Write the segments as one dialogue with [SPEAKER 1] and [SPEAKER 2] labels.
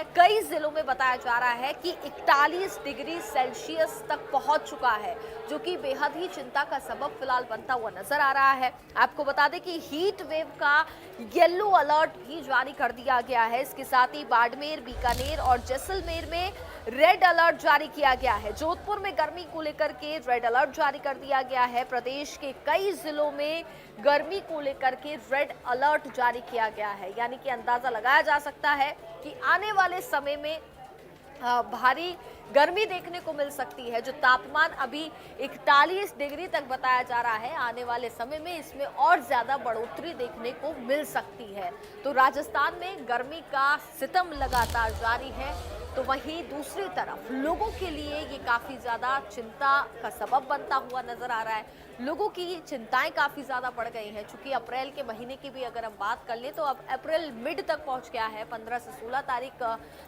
[SPEAKER 1] है, कई जिलों में बताया जा रहा है कि 41 डिग्री सेल्सियस तक पहुंच चुका है, जो कि बेहद ही चिंता का सबब फिलहाल बनता हुआ नजर आ रहा है। आपको बता दें कि हीट वेव का येलो अलर्ट भी जारी कर दिया गया है। इसके साथ ही बाड़मेर, बीकानेर और जैसलमेर में रेड अलर्ट जारी किया गया है। जोधपुर में गर्मी को लेकर के रेड अलर्ट जारी कर दिया गया है। प्रदेश के कई जिलों में गर्मी को लेकर के रेड अलर्ट जारी किया गया है, यानी कि अंदाजा लगाया जा सकता है कि आने वाले समय में भारी गर्मी देखने को मिल सकती है। जो तापमान अभी 41 डिग्री तक बताया जा रहा है, आने वाले समय में इसमें और ज्यादा बढ़ोतरी देखने को मिल सकती है। तो राजस्थान में गर्मी का सितम लगातार जारी है, तो वहीं दूसरी तरफ लोगों के लिए ये काफी ज्यादा चिंता का सबब बनता हुआ नजर आ रहा है। लोगों की चिंताएं काफी ज्यादा बढ़ गई हैं, चूंकि अप्रैल के महीने की भी अगर हम बात कर लें तो अब अप्रैल मिड तक पहुंच गया है। 15 से 16 तारीख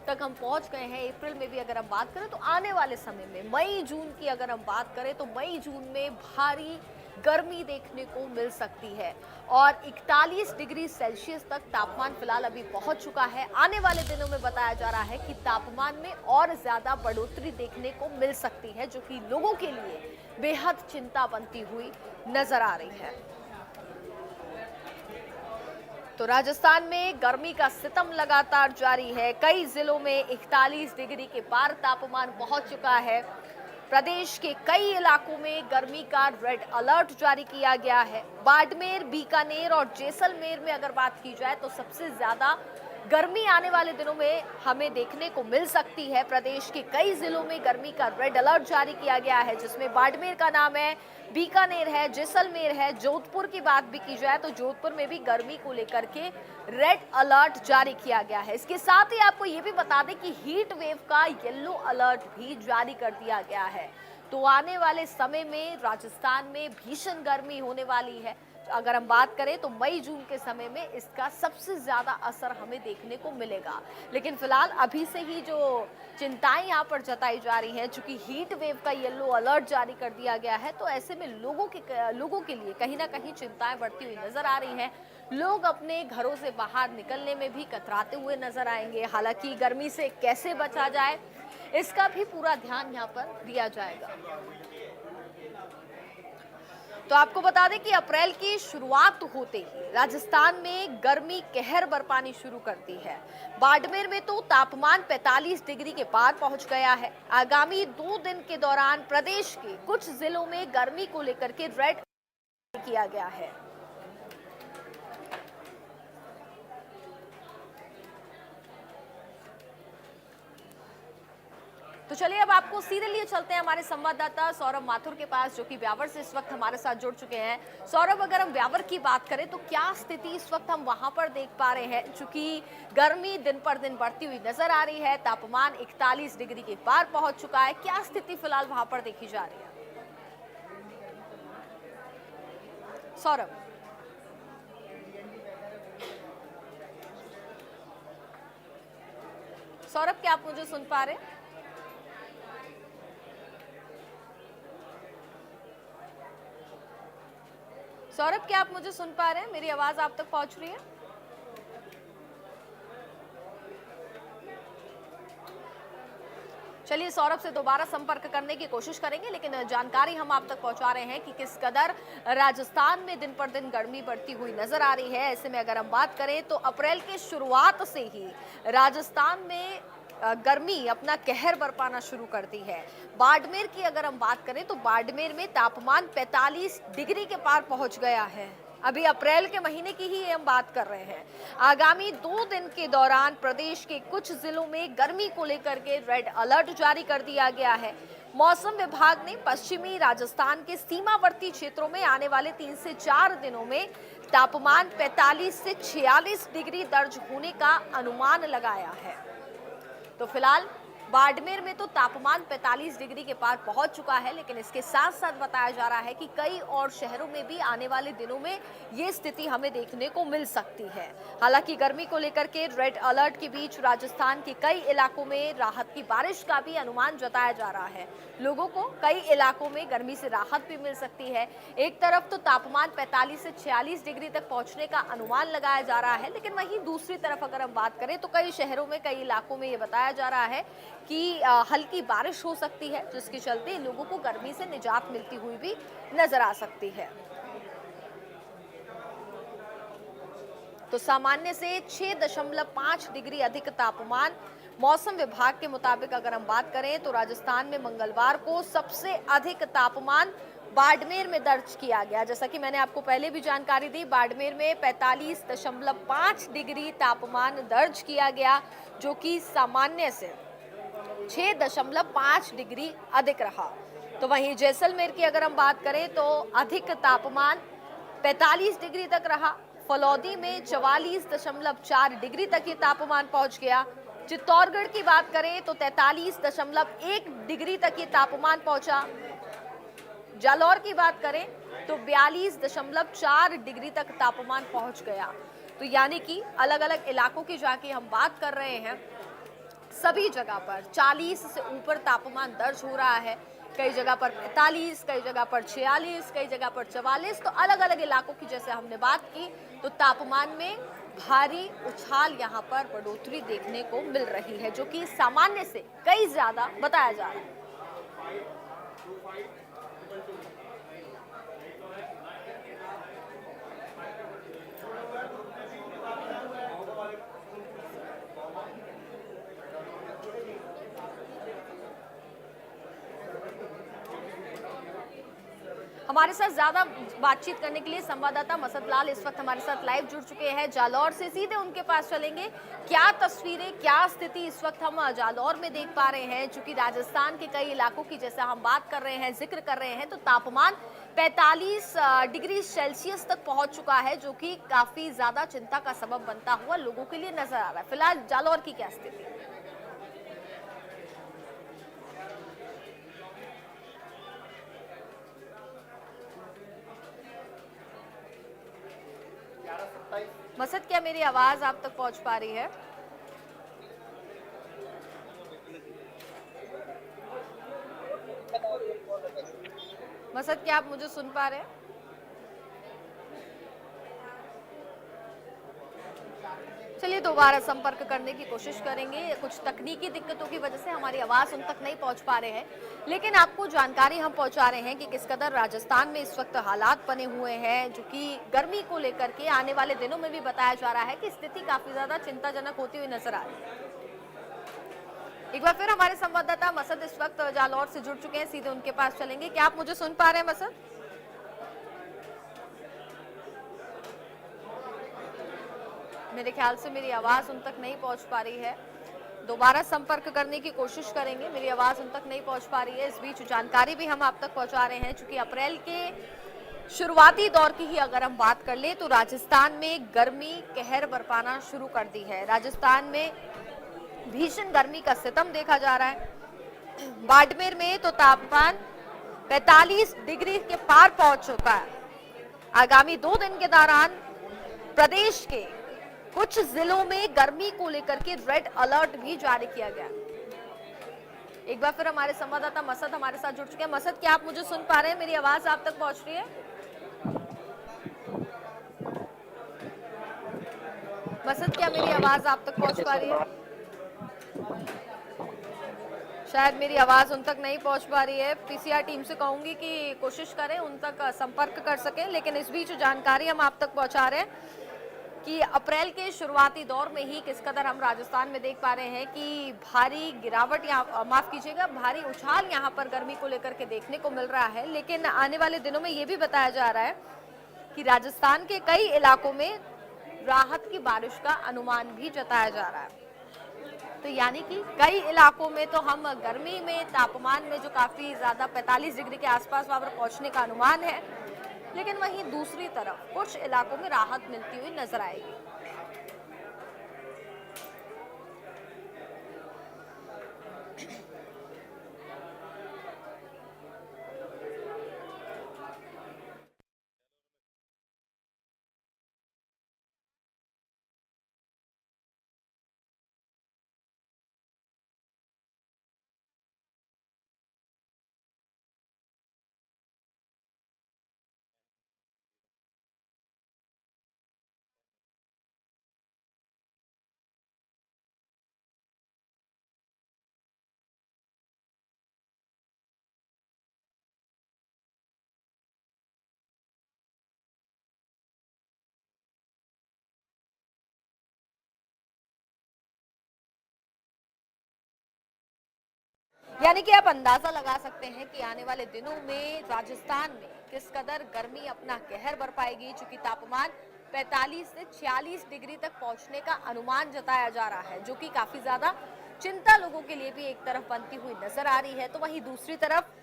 [SPEAKER 1] तक हम पहुंच गए हैं। अप्रैल में भी अगर हम बात करें तो आने वाले समय में मई जून की अगर हम बात करें तो मई जून में भारी गर्मी देखने को मिल सकती है और 41 डिग्री सेल्सियस तक तापमान फिलहाल अभी पहुंच चुका है। आने वाले दिनों में बताया जा रहा है कि तापमान में और ज्यादा बढ़ोतरी देखने को मिल सकती है, जो कि लोगों के लिए बेहद चिंता बनती हुई नजर आ रही है। तो राजस्थान में गर्मी का सितम लगातार जारी है। कई जिलों में 41 डिग्री के पार तापमान पहुंच चुका है। प्रदेश के कई इलाकों में गर्मी का रेड अलर्ट जारी किया गया है। बाड़मेर, बीकानेर और जैसलमेर में अगर बात की जाए तो सबसे ज्यादा गर्मी आने वाले दिनों में हमें देखने को मिल सकती है। प्रदेश के कई जिलों में गर्मी का रेड अलर्ट जारी किया गया है, जिसमें बाड़मेर का नाम है, बीकानेर है, जैसलमेर है। जोधपुर की बात भी की जाए तो जोधपुर में भी गर्मी को लेकर के रेड अलर्ट जारी किया गया है। इसके साथ ही आपको ये भी बता दें कि हीट वेव का येलो अलर्ट भी जारी कर दिया गया है। तो आने वाले समय में राजस्थान में भीषण गर्मी होने वाली है। अगर हम बात करें तो मई जून के समय में इसका सबसे ज्यादा असर हमें देखने को मिलेगा। लेकिन फिलहाल अभी से ही जो चिंताएं यहाँ पर जताई जा रही हैं, चूंकि हीट वेव का येलो अलर्ट जारी कर दिया गया है, तो ऐसे में लोगों के लिए कहीं ना कहीं चिंताएं बढ़ती हुई नजर आ रही हैं। लोग अपने घरों से बाहर निकलने में भी कतराते हुए नजर आएंगे। हालांकि गर्मी से कैसे बचा जाए, इसका भी पूरा ध्यान यहाँ पर दिया जाएगा। तो आपको बता दें कि अप्रैल की शुरुआत होते ही राजस्थान में गर्मी कहर बरपानी शुरू करती है। बाड़मेर में तो तापमान 45 डिग्री के पार पहुंच गया है। आगामी 2 दिन के दौरान प्रदेश के कुछ जिलों में गर्मी को लेकर के रेड किया गया है। तो चलिए अब आपको सीधे लिए चलते हैं हमारे संवाददाता सौरभ माथुर के पास, जो कि ब्यावर से इस वक्त हमारे साथ जुड़ चुके हैं। सौरभ, अगर हम ब्यावर की बात करें तो क्या स्थिति इस वक्त हम वहां पर देख पा रहे हैं? चूंकि गर्मी दिन पर दिन बढ़ती हुई नजर आ रही है, तापमान 41 डिग्री के पार पहुंच चुका है। क्या स्थिति फिलहाल वहां पर देखी जा रही है? सौरभ, सौरभ क्या आप मुझे सुन पा रहे हैं? सौरभ, क्या आप मुझे सुन पा रहे हैं? मेरी आवाज आप तक पहुंच रही है? चलिए सौरभ से दोबारा संपर्क करने की कोशिश करेंगे, लेकिन जानकारी हम आप तक पहुंचा रहे हैं कि किस कदर राजस्थान में दिन पर दिन गर्मी बढ़ती हुई नजर आ रही है। ऐसे में अगर हम बात करें तो अप्रैल की शुरुआत से ही राजस्थान में गर्मी अपना कहर बरपाना शुरू करती है। बाड़मेर की अगर हम बात करें तो बाड़मेर में तापमान 45 डिग्री के पार पहुंच गया है। अभी अप्रैल के महीने की ही हम बात कर रहे हैं। आगामी 2 दिन के दौरान प्रदेश के कुछ जिलों में गर्मी को लेकर के रेड अलर्ट जारी कर दिया गया है। मौसम विभाग ने पश्चिमी राजस्थान के सीमावर्ती क्षेत्रों में आने वाले 3 से 4 दिनों में तापमान 45 से 46 डिग्री दर्ज होने का अनुमान लगाया है। तो फिलहाल बाड़मेर में तो तापमान 45 डिग्री के पार पहुंच चुका है, लेकिन इसके साथ साथ बताया जा रहा है कि कई और शहरों में भी आने वाले दिनों में ये स्थिति हमें देखने को मिल सकती है। हालांकि गर्मी को लेकर के रेड अलर्ट के बीच राजस्थान के कई इलाकों में राहत की बारिश का भी अनुमान जताया जा रहा है। लोगों को कई इलाकों में गर्मी से राहत भी मिल सकती है। एक तरफ तो तापमान 45 से 46 डिग्री तक पहुंचने का अनुमान लगाया जा रहा है, लेकिन वहीं दूसरी तरफ अगर हम बात करें तो कई शहरों में, कई इलाकों में ये बताया जा रहा है कि हल्की बारिश हो सकती है, जिसके चलते लोगों को गर्मी से निजात मिलती हुई भी नजर आ सकती है। तो सामान्य से 6.5 डिग्री अधिक तापमान। मौसम विभाग के मुताबिक अगर हम बात करें तो राजस्थान में मंगलवार को सबसे अधिक तापमान बाड़मेर में दर्ज किया गया। जैसा कि मैंने आपको पहले भी जानकारी दी, बाड़मेर में 45.5 डिग्री तापमान दर्ज किया गया, जो कि सामान्य से 6.5 डिग्री अधिक रहा। तो वहीं जैसलमेर की अगर हम बात करें तो अधिक तापमान 45 डिग्री तक रहा। फलौदी में 44.4 डिग्री तक ये तापमान पहुंच गया। चित्तौड़गढ़ की बात करें तो 43.1 डिग्री तक ये तापमान पहुंचा। जालौर की बात करें तो 42.4 डिग्री तक तापमान पहुंच गया। तो यानी कि अलग अलग इलाकों की जाके हम बात कर रहे हैं, सभी जगह पर 40 से ऊपर तापमान दर्ज हो रहा है। कई जगह पर 45, कई जगह पर 46, कई जगह पर 44। तो अलग अलग इलाकों की जैसे हमने बात की तो तापमान में भारी उछाल यहाँ पर बढ़ोतरी देखने को मिल रही है, जो कि सामान्य से कई ज्यादा बताया जा रहा है। हमारे साथ ज्यादा बातचीत करने के लिए संवाददाता मसद लाल इस वक्त हमारे साथ लाइव जुड़ चुके हैं जालौर से। सीधे उनके पास चलेंगे। क्या तस्वीरें, क्या स्थिति इस वक्त हम जालौर में देख पा रहे हैं? चूंकि राजस्थान के कई इलाकों की जैसे हम बात कर रहे हैं, जिक्र कर रहे हैं, तो तापमान 45 डिग्री सेल्सियस तक पहुंच चुका है, जो कि काफी ज्यादा चिंता का सबब बनता हुआ लोगों के लिए नजर आ रहा है। फिलहाल जालौर की क्या स्थिति? मसद, क्या मेरी आवाज आप तक पहुंच पा रही है? मसद, क्या आप मुझे सुन पा रहे हैं? चलिए दोबारा संपर्क करने की कोशिश करेंगे। कुछ तकनीकी दिक्कतों की वजह से हमारी आवाज उन तक नहीं पहुंच पा रहे हैं, लेकिन आपको जानकारी हम पहुंचा रहे हैं कि किस कदर राजस्थान में इस वक्त हालात बने हुए हैं, जो कि गर्मी को लेकर के आने वाले दिनों में भी बताया जा रहा है कि स्थिति काफी ज्यादा चिंताजनक होती हुई नजर आ रही है। एक बार फिर हमारे संवाददाता मसद इस वक्त जालौर से जुड़ चुके हैं, सीधे उनके पास चलेंगे। क्या आप मुझे सुन पा रहे हैं मसद? मेरे ख्याल से मेरी आवाज उन तक नहीं पहुंच पा रही है। दोबारा संपर्क करने की कोशिश करेंगे, मेरी आवाज उन तक नहीं पहुंच पा रही है। इस बीच जानकारी भी हम आप तक पहुंचा रहे हैं, चूंकि अप्रैल के शुरुआती दौर की ही अगर हम बात कर ले तो राजस्थान में गर्मी कहर बरपाना शुरू कर दी है। राजस्थान में भीषण गर्मी का सितम देखा जा रहा है। बाड़मेर में तो तापमान 45 डिग्री के पार पहुंच चुका है। आगामी 2 दिन के दौरान प्रदेश के कुछ जिलों में गर्मी को लेकर के रेड अलर्ट भी जारी किया गया। एक बार फिर हमारे संवाददाता मसद हमारे साथ जुड़ चुके हैं। मसद, क्या आप मुझे सुन पा रहे हैं? मेरी आवाज आप तक पहुंच रही है? मसद, क्या मेरी आवाज आप तक पहुंच पा रही है? शायद मेरी आवाज उन तक नहीं पहुंच पा रही है। पीसीआर टीम से कहूंगी कि कोशिश करें उन तक संपर्क कर सकें, लेकिन इस बीच जानकारी हम आप तक पहुंचा रहे हैं कि अप्रैल के शुरुआती दौर में ही किस कदर हम राजस्थान में देख पा रहे हैं कि भारी गिरावट, यहाँ माफ कीजिएगा, भारी उछाल यहाँ पर गर्मी को लेकर के देखने को मिल रहा है। लेकिन आने वाले दिनों में ये भी बताया जा रहा है कि राजस्थान के कई इलाकों में राहत की बारिश का अनुमान भी जताया जा रहा है। तो यानी कि कई इलाकों में तो हम गर्मी में तापमान में जो काफी ज्यादा 45 डिग्री के आसपास वहां पर पहुंचने का अनुमान है, लेकिन वहीं दूसरी तरफ कुछ इलाकों में राहत मिलती हुई नजर आएगी। यानी कि आप अंदाजा लगा सकते हैं कि आने वाले दिनों में राजस्थान में किस कदर गर्मी अपना कहर बरपाएगी, चूंकि तापमान 45 से 46 डिग्री तक पहुंचने का अनुमान जताया जा रहा है, जो कि काफी ज्यादा चिंता लोगों के लिए भी एक तरफ बनती हुई नजर आ रही है। तो वहीं दूसरी तरफ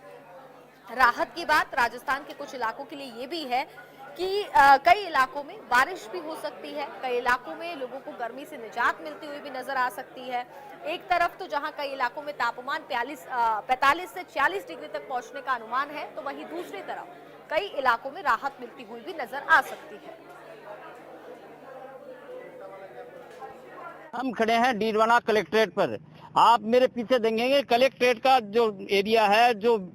[SPEAKER 1] राहत की बात राजस्थान के कुछ इलाकों के लिए ये भी है कि कई इलाकों में बारिश भी हो सकती है, कई इलाकों में लोगों को गर्मी से निजात मिलती हुई भी नजर आ सकती है। एक तरफ तो जहां कई इलाकों में तापमान 45 से 46 डिग्री तक पहुंचने का अनुमान है, तो वहीं दूसरी तरफ कई इलाकों में राहत मिलती हुई भी नजर आ सकती है।
[SPEAKER 2] हम खड़े हैं डीडवाना कलेक्ट्रेट पर। आप मेरे पीछे देखेंगे कलेक्ट्रेट का जो एरिया है, जो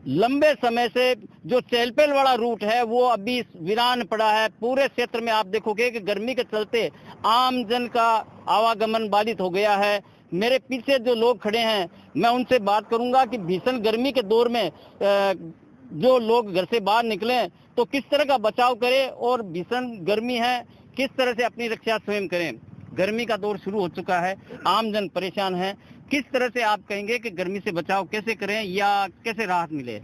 [SPEAKER 2] लंबे समय से जो चहल पहल वाला रूट है वो अभी वीरान पड़ा है। पूरे क्षेत्र में आप देखोगे कि गर्मी के चलते आम जन का आवागमन बाधित हो गया है। मेरे पीछे जो लोग खड़े हैं मैं उनसे बात करूंगा कि भीषण गर्मी के दौर में जो लोग घर से बाहर निकलें तो किस तरह का बचाव करें और भीषण गर्मी है किस तरह से अपनी रक्षा स्वयं करें। गर्मी का दौर शुरू हो चुका है, आम जन परेशान है। किस तरह से आप कहेंगे कि गर्मी से बचाव कैसे करें या कैसे राहत मिले?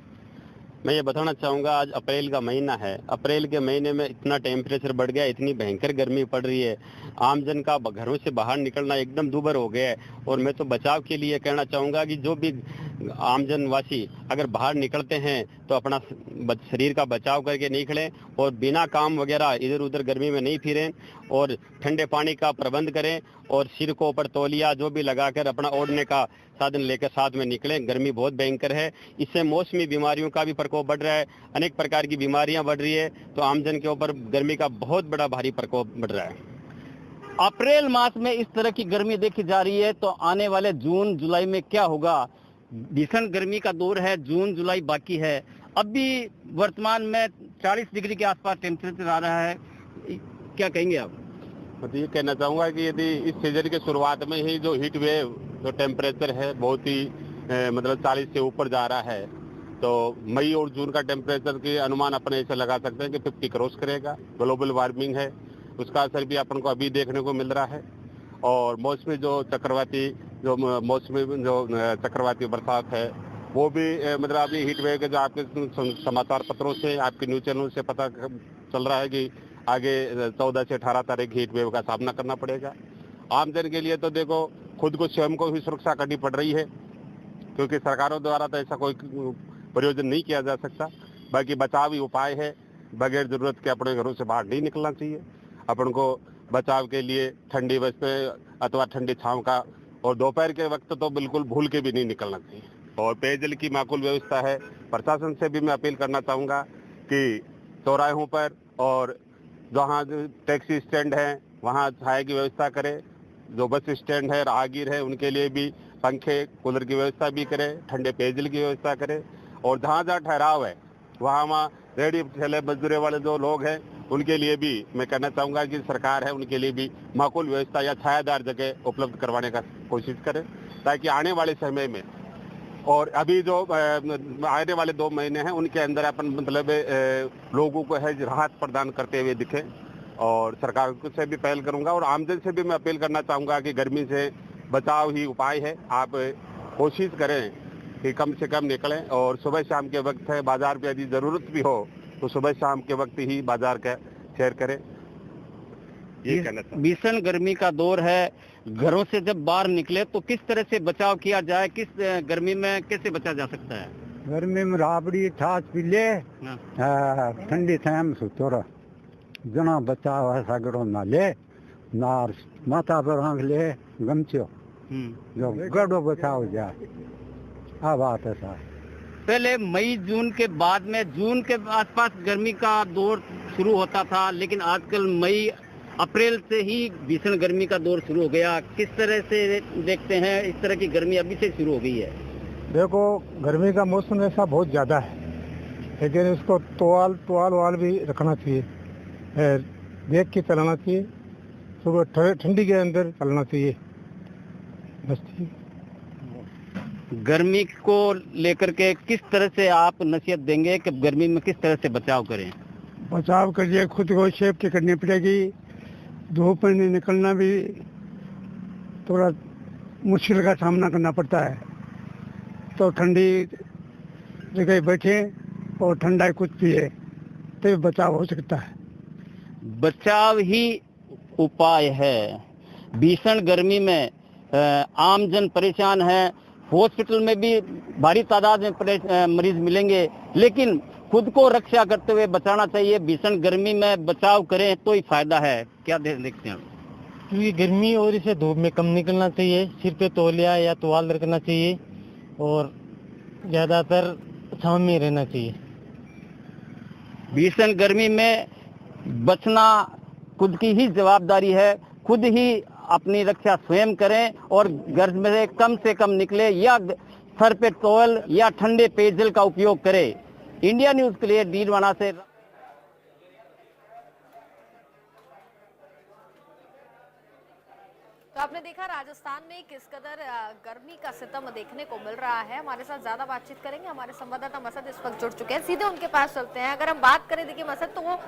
[SPEAKER 3] मैं ये बताना चाहूँगा, आज अप्रैल का महीना है। अप्रैल के महीने में इतना टेम्परेचर बढ़ गया, इतनी भयंकर गर्मी पड़ रही है, आम जन का घरों से बाहर निकलना एकदम दूभर हो गया है। और मैं तो बचाव के लिए कहना चाहूँगा कि जो भी आम जनवासी अगर बाहर निकलते हैं तो अपना शरीर का बचाव करके निकलें और बिना काम वगैरह इधर उधर गर्मी में नहीं फिरें और ठंडे पानी का प्रबंध करें और सिर को ऊपर तौलिया जो भी लगाकर अपना ओढ़ने का साधन लेकर साथ में निकलें। गर्मी बहुत भयंकर है, इससे मौसमी बीमारियों का भी प्रकोप बढ़ रहा है, अनेक प्रकार की बीमारियां बढ़ रही है, तो आमजन के ऊपर गर्मी का बहुत बड़ा भारी प्रकोप बढ़ रहा है।
[SPEAKER 2] अप्रैल मास में इस तरह की गर्मी देखी जा रही है तो आने वाले जून जुलाई में क्या होगा? भीषण गर्मी का दौर है, जून जुलाई बाकी है। अभी वर्तमान में 40 डिग्री के आसपास टेम्परेचर आ रहा है, क्या कहेंगे आप?
[SPEAKER 3] मतलब ये कहना चाहूँगा कि यदि इस सीजन के शुरुआत में ही जो हीट वेव जो टेम्परेचर है बहुत ही मतलब 40 से ऊपर जा रहा है, तो मई और जून का टेम्परेचर के अनुमान अपने ऐसे लगा सकते हैं कि 50 क्रॉस करेगा। ग्लोबल वार्मिंग है, उसका असर भी अपन को अभी देखने को मिल रहा है। और मौसमी जो चक्रवाती बरसात है वो भी मतलब अभी हीट वेव के जो आपके समाचार पत्रों से आपके न्यूज चैनल से पता चल रहा है कि आगे 14 से 18 तारीख हीट वेव का सामना करना पड़ेगा। आमजन के लिए तो देखो खुद को स्वयं को भी सुरक्षा करनी पड़ रही है, क्योंकि सरकारों द्वारा तो ऐसा कोई प्रयोजन नहीं किया जा सकता। बाकी बचाव ही उपाय है, बगैर जरूरत के अपने घरों से बाहर नहीं निकलना चाहिए। अपन को बचाव के लिए ठंडी वस्त्र अथवा ठंडी छांव का और दोपहर के वक्त तो बिल्कुल भूल के भी नहीं निकलना चाहिए। और पेयजल की माकूल व्यवस्था है। प्रशासन से भी मैं अपील करना चाहूँगा कि चौराहों पर और जहाँ टैक्सी स्टैंड है वहाँ छाया की व्यवस्था करें। जो बस स्टैंड है, राहगीर है, उनके लिए भी पंखे कूलर की व्यवस्था भी करें, ठंडे पेयजल की व्यवस्था करें। और जहाँ जहाँ ठहराव है वहाँ रेहड़ी ठेले मजदूरी वाले जो लोग हैं उनके लिए भी मैं कहना चाहूँगा कि सरकार है उनके लिए भी माकूल व्यवस्था या छायादार जगह उपलब्ध करवाने का कोशिश करें, ताकि आने वाले समय में और अभी जो आने वाले 2 महीने हैं उनके अंदर अपन मतलब लोगों को है राहत प्रदान करते हुए दिखे। और सरकार से भी पहल करूंगा और आमजन से भी मैं अपील करना चाहूँगा कि गर्मी से बचाव ही उपाय है। आप कोशिश करें कि कम से कम निकलें और सुबह शाम के वक्त है बाजार पे यदि ज़रूरत भी हो तो सुबह शाम के वक्त ही बाजार का सैर करें। ये कहना चाहूँगा।
[SPEAKER 2] भीषण गर्मी का दौर है, घरों से जब बाहर निकले तो किस तरह से बचाव किया जाए? किस गर्मी में कैसे बचा जा सकता है?
[SPEAKER 4] गर्मी में राबड़ी छाछ पी ले, ठंडी छाया में सुतो रह, जना बचाव है सागरों ना ले, नार माथा पर आंख ले गमचो, जो गड़ो बचाव जाए। हाँ बात है साहब।
[SPEAKER 2] पहले मई जून के बाद में जून के आसपास गर्मी का दौर शुरू होता था, लेकिन आजकल मई अप्रैल से ही भीषण गर्मी का दौर शुरू हो गया। किस तरह से देखते हैं इस तरह की गर्मी अभी से शुरू हो गई है?
[SPEAKER 4] देखो गर्मी का मौसम ऐसा बहुत ज़्यादा है, लेकिन इसको तोआल भी रखना चाहिए, देख के चलाना चाहिए, सुबह ठंडी के अंदर चलना चाहिए। बस
[SPEAKER 2] गर्मी को लेकर के किस तरह से आप नसीहत देंगे कि गर्मी में किस तरह से बचाव करें?
[SPEAKER 4] बचाव के लिए खुद को सेफ्टी करनी पड़ेगी। धूप में निकलना भी थोड़ा मुश्किल का सामना करना पड़ता है, तो ठंडी जगह बैठे और ठंडा कुछ पिए तो बचाव हो सकता है।
[SPEAKER 2] बचाव ही उपाय है। भीषण गर्मी में आमजन परेशान है। हॉस्पिटल में भी भारी तादाद में मरीज मिलेंगे, लेकिन खुद को रक्षा करते हुए बचाना चाहिए। भीषण गर्मी में बचाव करें तो ही फायदा है। क्या देखते हैं?
[SPEAKER 5] क्योंकि गर्मी और इसे धूप में कम निकलना चाहिए, सिर पे तौलिया या तुवाल रखना चाहिए और ज़्यादातर छांव में रहना चाहिए।
[SPEAKER 2] भीषण गर्मी में बचना खुद की ही जवाबदारी है। खुद ही अपनी रक्षा स्वयं करें और घर में से कम निकले या सर पे टॉवल या ठंडे पेयजल का उपयोग करें। इंडिया न्यूज के लिए डीडवाना से।
[SPEAKER 1] तो आपने देखा राजस्थान में किस कदर गर्मी का सितम देखने को मिल रहा है। हमारे साथ ज्यादा बातचीत करेंगे हमारे संवाददाता मसद इस वक्त जुड़ चुके हैं, सीधे उनके पास चलते हैं। अगर हम बात करें, देखिए मसद, तो वो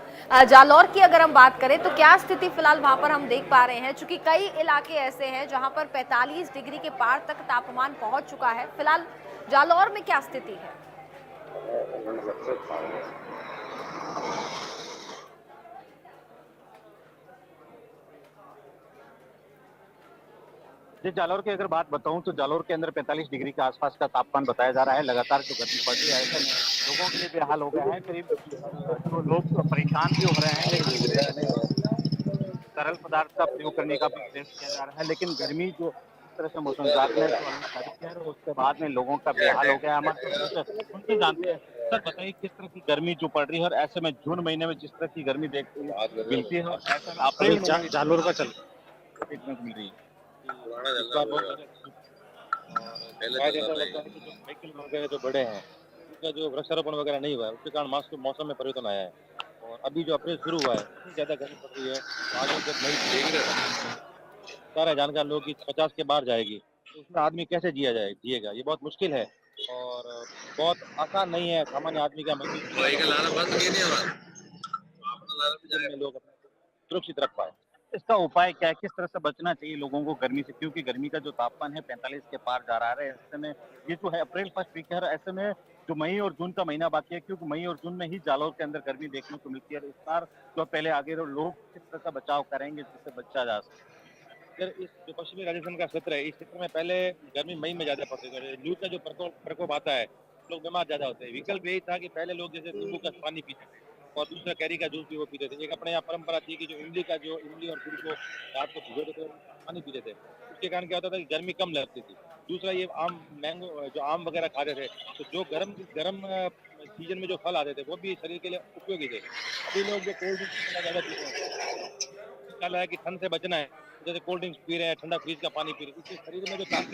[SPEAKER 1] जालौर की अगर हम बात करें तो क्या स्थिति फिलहाल वहां पर हम देख पा रहे हैं, चूंकि कई इलाके ऐसे हैं जहां पर 45 डिग्री के पार तक तापमान पहुंच चुका है। फिलहाल जालौर में क्या स्थिति है?
[SPEAKER 6] जी, जालौर की अगर बात बताऊं तो जालौर के अंदर 45 डिग्री के आसपास का तापमान बताया जा रहा है। लगातार जो गर्मी पड़ रही है, ऐसे में लोगों के लिए बेहाल हो गया है। करीब जो लोग परेशान भी हो रहे हैं, लेकिन तरल पदार्थ का प्रयोग करने का भी प्रयास किया जा रहा है। लेकिन गर्मी जो इस तरह से मौसम विभाग ने साबित किया है, उसके बाद में लोगों का बेहाल हो गया है। हमारे उनसे जानते हैं। सर बताइए, किस तरह की गर्मी जो पड़ रही है और ऐसे में जून महीने में जिस तरह की गर्मी देखती है मिलती है, और ऐसे में अप्रैल में जालौर का चल देखने को मिल रही है। इस बार बहुत जैसा लगता है कि जो व्हीकल वगैरह जो बड़े हैं, उनका जो वृक्षारोपण वगैरह नहीं हुआ है, उसके कारण मौसम में परिवर्तन आया है। और अभी जो अप्रैल शुरू हुआ है, इतनी ज़्यादा गर्मी पड़ रही है। आगे जब नई सारे जानकार लोग की 50 के बाहर जाएगी, तो उसमें आदमी कैसे जिएगा, ये बहुत मुश्किल है और बहुत आसान नहीं है सामान्य आदमी का लोग सुरक्षित रख पाए। इसका उपाय क्या है, किस तरह से बचना चाहिए लोगों को गर्मी से, क्योंकि गर्मी का जो तापमान है 45 के पार जा रहा है। ऐसे में ये जो है अप्रैल फर्स्ट वीक है, ऐसे में जो मई और जून का महीना बाकी है, क्योंकि मई और जून में ही जालौर के अंदर गर्मी देखने को मिलती है। इस बार जो पहले आगे लोग किस तरह का बचाव करेंगे जिससे बचा जा सके। अगर इस जो पश्चिमी राजस्थान का क्षेत्र है, इस क्षेत्र में पहले गर्मी मई में ज्यादा पड़ती है। लू का जो प्रकोप आता है, लोग बीमार ज्यादा होते हैं। विकल्प यही था कि पहले लोग जैसे नींबू का पानी पीते थे और दूसरा कैरी का जूस भी वो पीते थे। एक अपने यहाँ परंपरा थी कि जो इमली और गुड़ को रात को भिगोते थे, पानी पीते थे। उसके कारण क्या होता था कि गर्मी कम लगती थी। दूसरा ये आम वगैरह खाते थे, तो जो गर्म सीजन में जो फल आते थे वो भी शरीर के लिए उपयोगी थे। अभी लोग जो कोल्ड ड्रिंक्स ज्यादा पीते हैं, है कि ठंड से बचना है, जैसे कोल्ड ड्रिंक्स पी रहे हैं, ठंडा फ्रिज का पानी पी रहे हैं, इससे शरीर में जो ताकत